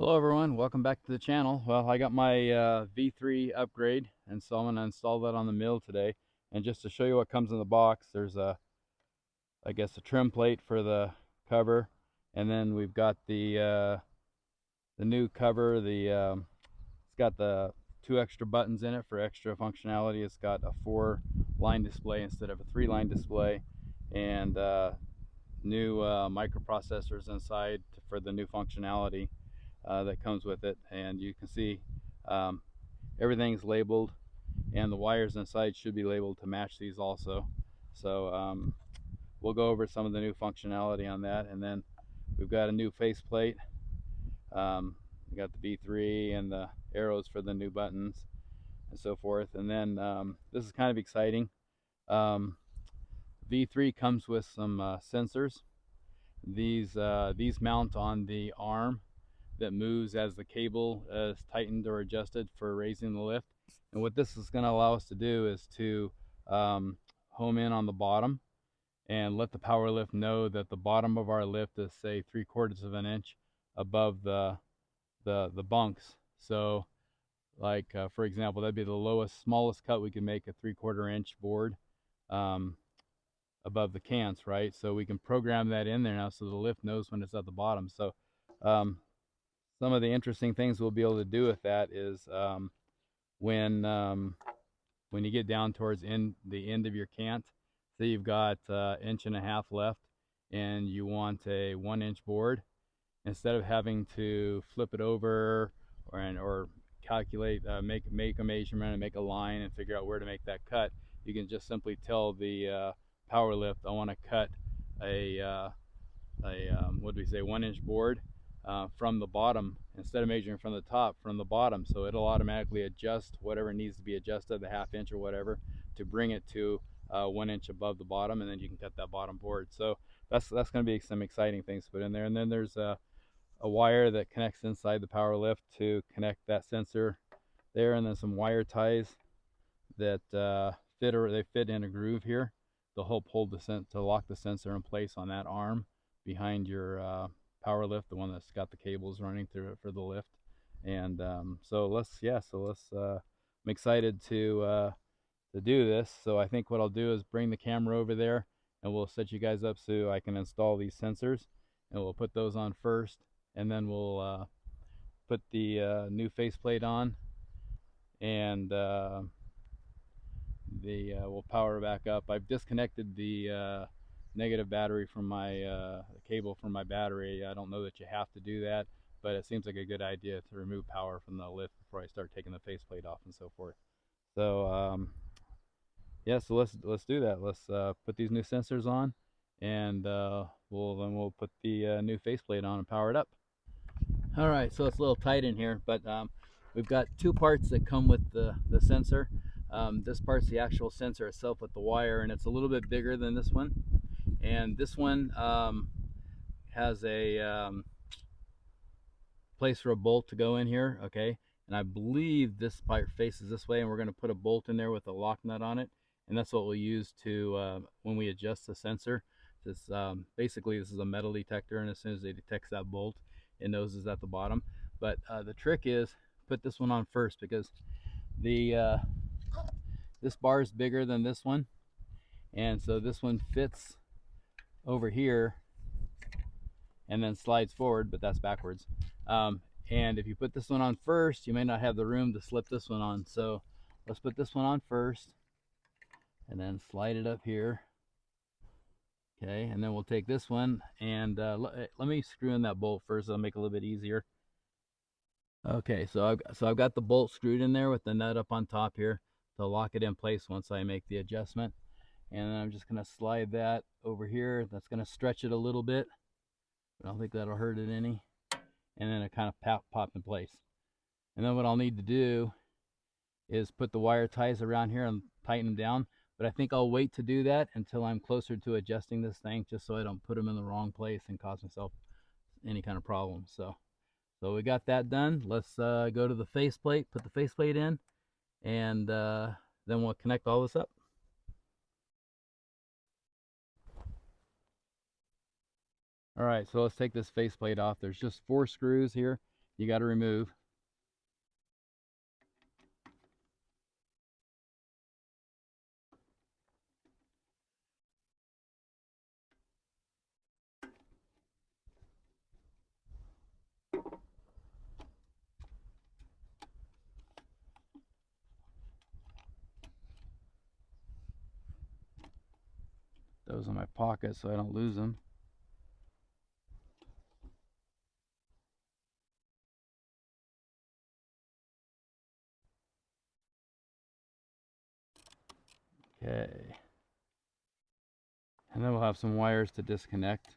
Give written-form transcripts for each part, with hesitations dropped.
Hello everyone, welcome back to the channel. Well, I got my V3 upgrade, and so I'm going to install that on the mill today. And just to show you what comes in the box, there's I guess a trim plate for the cover, and then we've got the new cover. It's got the 2 extra buttons in it for extra functionality. It's got a 4-line display instead of a 3-line display, and new microprocessors inside for the new functionality that comes with it. And you can see um, everything's labeled, and the wires inside should be labeled to match these also. So we'll go over some of the new functionality on that. And then we've got a new faceplate. We got the V3 and the arrows for the new buttons and so forth. And then this is kind of exciting. V3 comes with some sensors. These mount on the arm that moves as the cable is tightened or adjusted for raising the lift. And what this is going to allow us to do is to home in on the bottom and let the power lift know that the bottom of our lift is, say, 3/4 of an inch above the bunks. So like for example, that'd be the smallest cut we can make, a 3/4 inch board above the cants, right? So we can program that in there now so the lift knows when it's at the bottom. So some of the interesting things we'll be able to do with that is when you get down towards the end of your cant, say you've got 1.5 inches left and you want a 1-inch board, instead of having to flip it over or calculate, make a measurement and make a line and figure out where to make that cut, you can just simply tell the power lift, I want to cut a what do we say, 1-inch board from the bottom, instead of measuring from the top, from the bottom. So it'll automatically adjust whatever needs to be adjusted, the 1/2 inch or whatever, to bring it to 1 inch above the bottom, and then you can cut that bottom board. So that's going to be some exciting things to put in there. And then there's a wire that connects inside the power lift to connect that sensor there, and then some wire ties that fit in a groove here. They'll help to lock the sensor in place on that arm behind your power lift, the one that's got the cables running through it for the lift. And so I'm excited to do this. So I think what I'll do is bring the camera over there, and we'll set you guys up so I can install these sensors, and we'll put those on first, and then we'll put the new faceplate on, and we'll power back up. I've disconnected the negative battery from my cable from my battery. I don't know that you have to do that, but it seems like a good idea to remove power from the lift before I start taking the faceplate off and so forth. So yeah, so let's do that. Let's put these new sensors on, and we'll put the new faceplate on and power it up. All right, so it's a little tight in here, but we've got 2 parts that come with the sensor. This part's the actual sensor itself with the wire, and it's a little bit bigger than this one. And this one has a place for a bolt to go in here, okay? And I believe this part faces this way, and we're going to put a bolt in there with a lock nut on it, and that's what we'll use to when we adjust the sensor. Basically this is a metal detector, and as soon as it detects that bolt, it knows it's at the bottom. But the trick is put this one on first, because the this bar is bigger than this one, and so this one fits over here and then slides forward, but that's backwards. And if you put this one on first, you may not have the room to slip this one on. So let's put this one on first and then slide it up here. Okay, and then we'll take this one, and let me screw in that bolt first. It'll make it a little bit easier. Okay, so I've got the bolt screwed in there with the nut up on top here to lock it in place once I make the adjustment. And then I'm just going to slide that over here. That's going to stretch it a little bit, but I don't think that'll hurt it any. And then it kind of pop in place. And then what I'll need to do is put the wire ties around here and tighten them down. But I think I'll wait to do that until I'm closer to adjusting this thing, just so I don't put them in the wrong place and cause myself any kind of problem. So we got that done. Let's go to the faceplate, put the faceplate in, and then we'll connect all this up. All right, so let's take this faceplate off. There's just 4 screws here. you got to remove. Those in my pocket so I don't lose them. Okay. And then we'll have some wires to disconnect.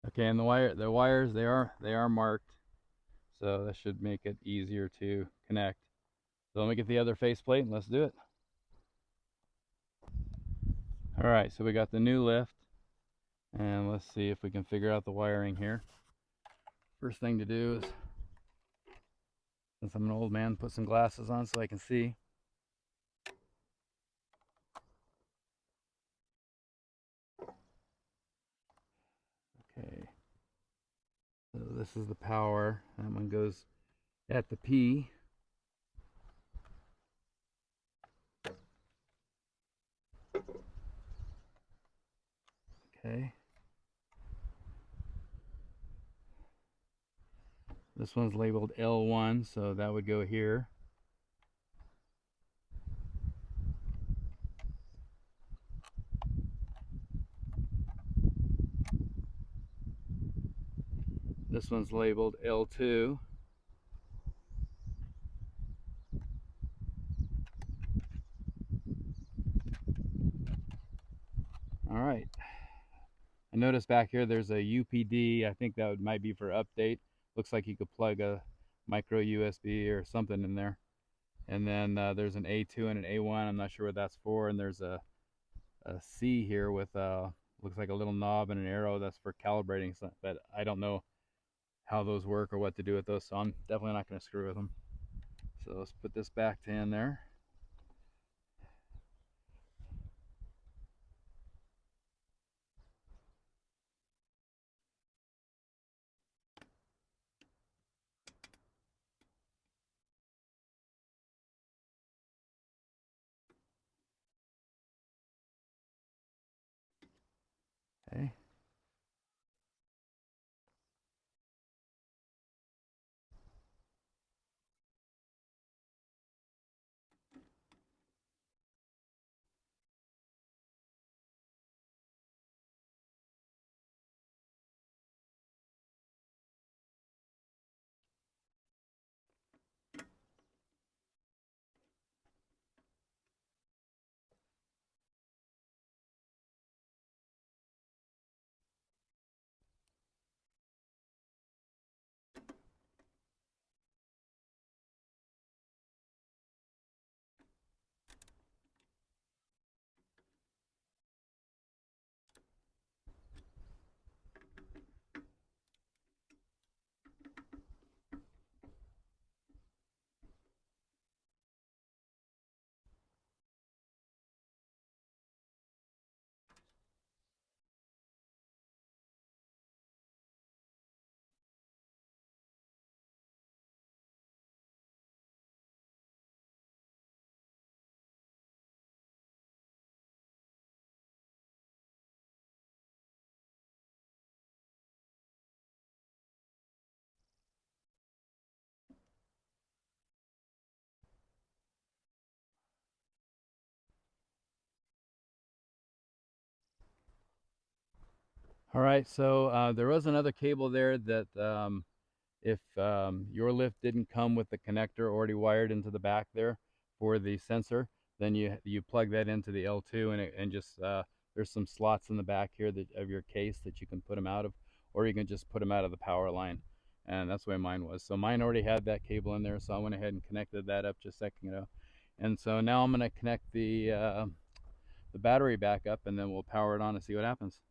Okay, and the wires they are marked, so that should make it easier to connect. So let me get the other faceplate and let's do it. All right, so we got the new lift, and let's see if we can figure out the wiring here. First thing to do is, since I'm an old man, put some glasses on so I can see. Okay, so this is the power. That one goes at the P. Okay. This one's labeled L1, so that would go here. This one's labeled L2. All right. I noticed back here there's a UPD. I think that might be for update. Looks like you could plug a micro USB or something in there. And then there's an A2 and an A1. I'm not sure what that's for. And there's a C here with looks like a little knob and an arrow. That's for calibrating, but I don't know how those work or what to do with those, so I'm definitely not going to screw with them. So let's put this back to in there. Okay. All right, so there was another cable there that if your lift didn't come with the connector already wired into the back there for the sensor, then you plug that into the L2 and just there's some slots in the back here of your case that you can put them out of, or you can just put them out of the power line. And that's the way mine was. So mine already had that cable in there, so I went ahead and connected that up just a second ago. And so now I'm going to connect the battery back up, and then we'll power it on and see what happens.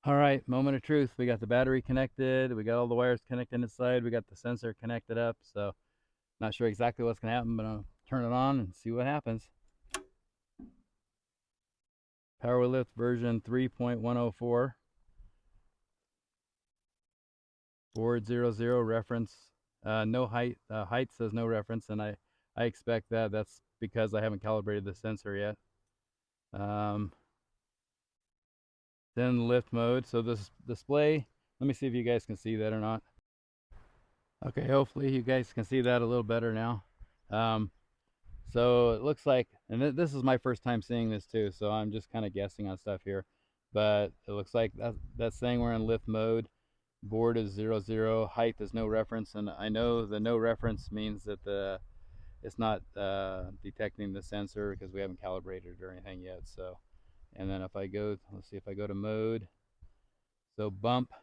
All right, moment of truth. We got the battery connected. We got all the wires connected inside. We got the sensor connected up. So not sure exactly what's going to happen, but I'll turn it on and see what happens. PowerLift version 3.104. Board 00 reference. No height. Height says no reference, and I expect that. That's because I haven't calibrated the sensor yet. Then lift mode. So this display, let me see if you guys can see that or not. Okay, hopefully you guys can see that a little better now. So it looks like, and this is my first time seeing this too, so I'm just kind of guessing on stuff here, but it looks like that's saying we're in lift mode. Board is 00, height is no reference, and I know the no reference means that it's not detecting the sensor because we haven't calibrated it or anything yet. So, and then if I go, let's see if I go to mode. So bump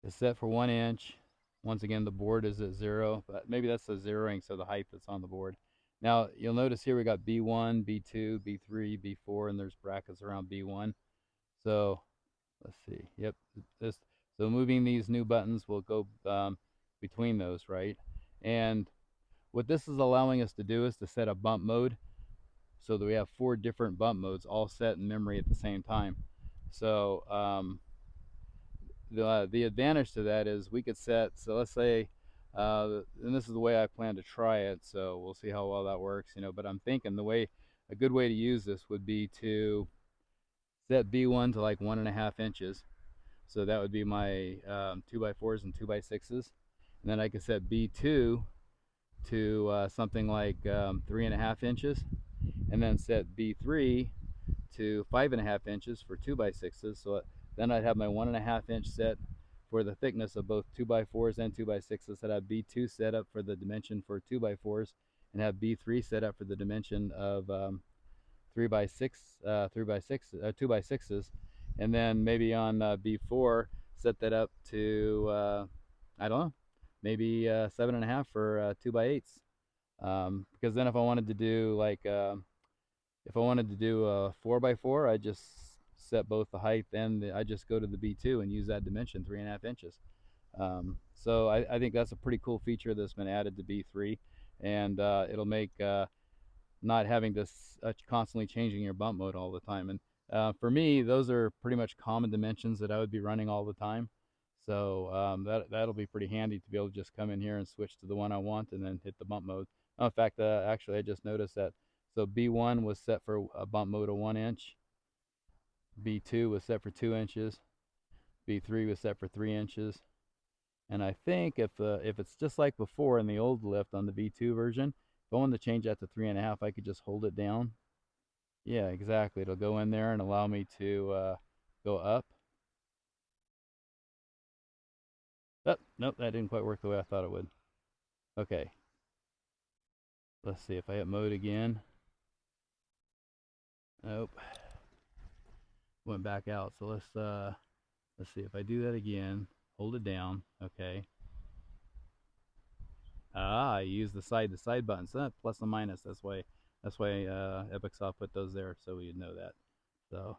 is set for 1 inch. Once again, the board is at 0, but maybe that's the zeroing, so the height that's on the board. Now you'll notice here we got B1, B2, B3, B4, and there's brackets around B1. So let's see. Yep. So moving these new buttons will go between those, right? And what this is allowing us to do is to set a bump mode so that we have 4 different bump modes all set in memory at the same time. So the advantage to that is we could set, so let's say, and this is the way I plan to try it, so we'll see how well that works, but I'm thinking a good way to use this would be to set B1 to like 1.5 inches. So that would be my 2x4s and 2x6s. And then I could set B2 to something like 3.5 inches. And then set B3 to 5.5 inches for 2x6s. So then I'd have my 1.5 inch set for the thickness of both 2x4s and 2x6s. I'd have B2 set up for the dimension for 2x4s and have B3 set up for the dimension of 3x6, 2x6s, and then maybe on B4 set that up to I don't know, maybe 7.5 for 2x8s. Because then if I wanted to do like if I wanted to do a 4x4, I just set both the height and I just go to the B2 and use that dimension, 3.5 inches. So I think that's a pretty cool feature that's been added to B3, and it'll make not having to constantly changing your bump mode all the time. And for me, those are pretty much common dimensions that I would be running all the time. So that'll be pretty handy to be able to just come in here and switch to the one I want and then hit the bump mode. Oh, in fact, actually, I just noticed that. So B1 was set for a bump mode of 1 inch. B2 was set for 2 inches. B3 was set for 3 inches. And I think if it's just like before in the old lift on the B2 version, if I wanted to change that to 3.5, I could just hold it down. Yeah, exactly. It'll go in there and allow me to go up. Oh, nope, that didn't quite work the way I thought it would. Okay. Let's see if I hit mode again. Nope. Went back out. So let's see if I do that again. Hold it down. Okay. I use the side to side buttons. So plus and minus. That's why EpicSaw put those there, so we'd know that. So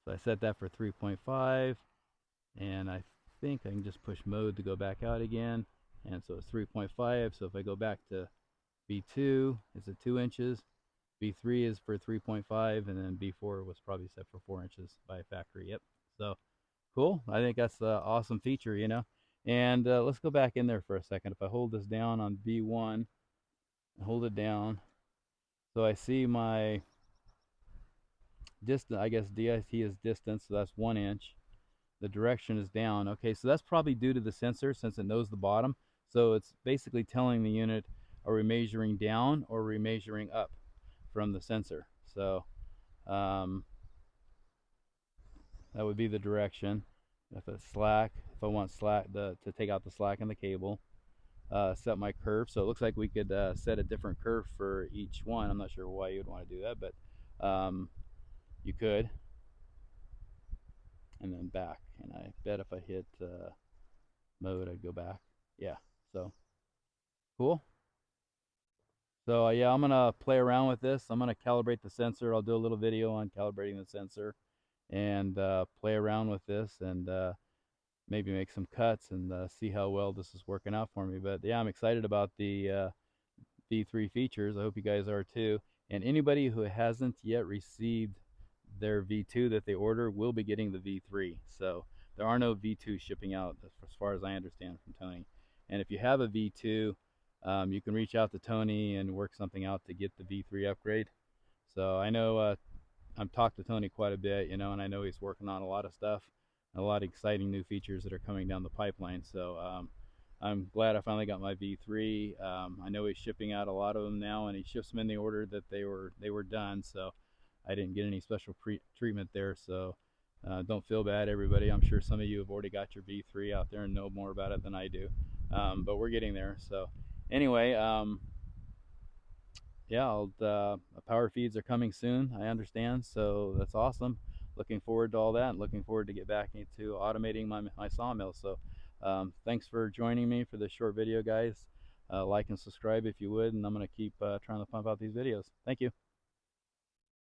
I set that for 3.5, and I think I can just push mode to go back out again. And so it's 3.5. So if I go back to B2, it's at 2 inches. B3 is for 3.5, and then B4 was probably set for 4 inches by factory. Yep. So cool. I think that's an awesome feature, And let's go back in there for a second. If I hold this down on B1 and hold it down, so I see my distance. I guess DIT is distance, so that's 1 inch. The direction is down. Okay, so that's probably due to the sensor since it knows the bottom. So it's basically telling the unit, are we measuring down or are we measuring up from the sensor? So that would be the direction. If it's slack, if I want slack to take out the slack in the cable, set my curve. So it looks like we could set a different curve for each one. I'm not sure why you would want to do that, but you could. And then back. And I bet if I hit mode, I'd go back. Yeah, so cool. So yeah, I'm gonna play around with this. I'm gonna calibrate the sensor. I'll do a little video on calibrating the sensor and play around with this and maybe make some cuts and see how well this is working out for me. But yeah, I'm excited about the V3 features. I hope you guys are too. And anybody who hasn't yet received their V2 that they order will be getting the V3. So there are no V2 shipping out as far as I understand from Tony. And if you have a V2, you can reach out to Tony and work something out to get the V3 upgrade. So I know I've talked to Tony quite a bit, you know, and I know he's working on a lot of stuff, a lot of exciting new features that are coming down the pipeline. So I'm glad I finally got my V3. I know he's shipping out a lot of them now, and he ships them in the order that they were done. So I didn't get any special treatment there. So don't feel bad, everybody. I'm sure some of you have already got your V3 out there and know more about it than I do. But we're getting there. So anyway, yeah, power feeds are coming soon, I understand, so that's awesome. Looking forward to all that, and looking forward to get back into automating my sawmill. So thanks for joining me for this short video, guys. Like and subscribe if you would, and I'm going to keep trying to pump out these videos. Thank you.